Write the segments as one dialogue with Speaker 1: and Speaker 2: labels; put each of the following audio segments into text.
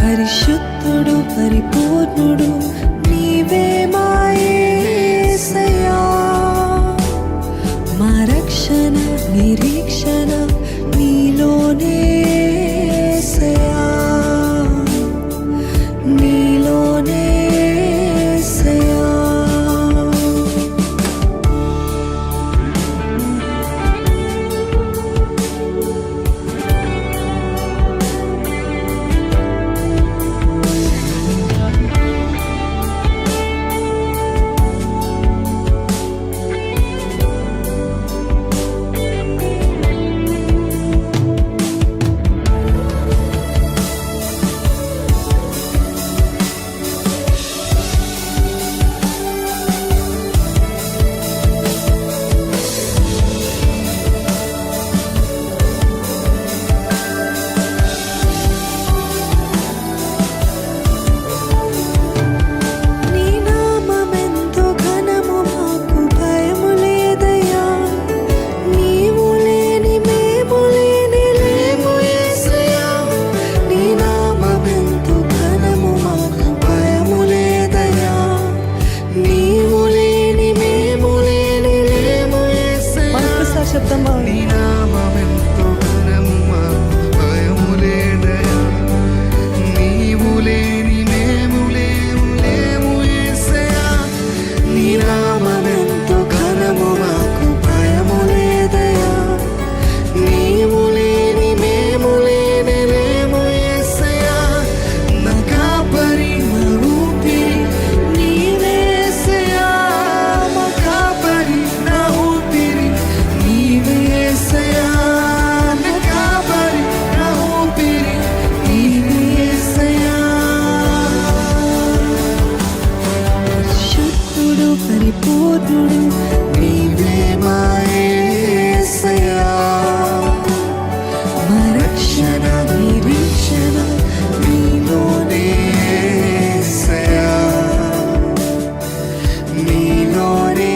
Speaker 1: పరిశుద్ధుడు పరిపూర్ణుడు నీవే మా యేసయ్యా. మా రక్షణ నిరీక్షణ నీలోనే యేసయ్యా, నీలోనే యేసయ్యా.
Speaker 2: నీ నామమెంతో ఘనము మాకు భయము లేదయా. నీవు లేని మేము లేము యేసయ్యా. నీ నామమెంతో ఘనము మాకు భయము లేదయా. నీవు లేని మేము లేము యేసయ్యా. నా కాపరి నా ఊపిరి నీవే యేసయ్యా. మా కాపరి నా ఊపిరి నీవే యేసయ్యా. నా కాపరి నా ఊపిరి నీవే యేసయ్యా.
Speaker 1: పరిశుద్ధుడు పరిపూర్ణుడు
Speaker 2: నీవే మా యేసయ్యా.
Speaker 1: మా రక్షణ నిరీక్షణ
Speaker 2: నీలోనే యేసయ్యా, నీలోనే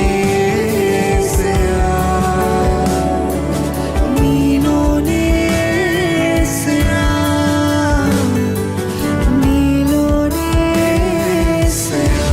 Speaker 2: యేసయ్యా,
Speaker 1: నీలోనే యేసయ్యా, నీలోనే యేసయ్యా.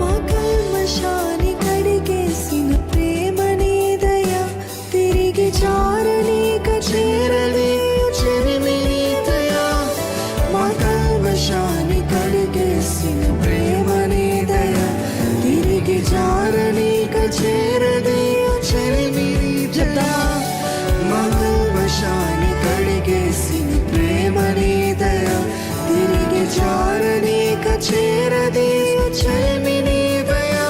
Speaker 1: మా కల్మషాన్ని కడిగేసిన ప్రేమ నీదయా, తిరిగి జారనీక చేరనీయు చెలిమి నీదయా.
Speaker 2: మా కల్మషాన్ని కడిగేసిన ప్రేమ నీదయా, తిరిగి జారనీక చేరనీయు చెలిమి నీదయా. మా కల్మషాన్ని కడిగేసిన ప్రేమ నీదయా, తిరిగి జారనీక చేరనీయు చెలిమి నీదయా.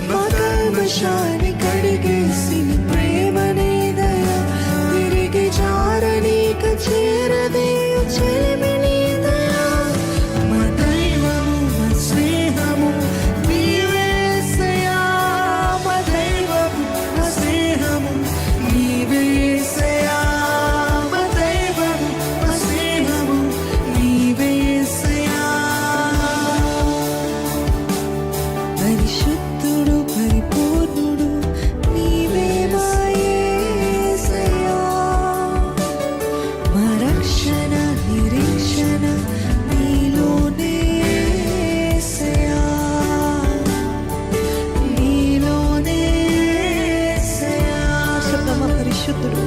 Speaker 2: మా కల్మషాన్ని కడిగేసిన ప్రేమ నీదయా, తిరిగి జారనీక చేరనీయు చెలిమి నీదయా. మా దైవము మా స్నేహము నీవే యేసయ్యా. మా దైవము మా స్నేహము నీవే యేసయ్యా. మా దైవము మా స్నేహము నీవే యేసయ్యా.
Speaker 1: పరిశుద్ధుడు పరిపూర్ణుడు నీవే మా యేసయ్యా. మా రక్షణ నిరీక్షణ నీలోనే యేసయ్యా, నీలోనే యేసయ్యా. శబ్దమా పరిశుద్ధుడు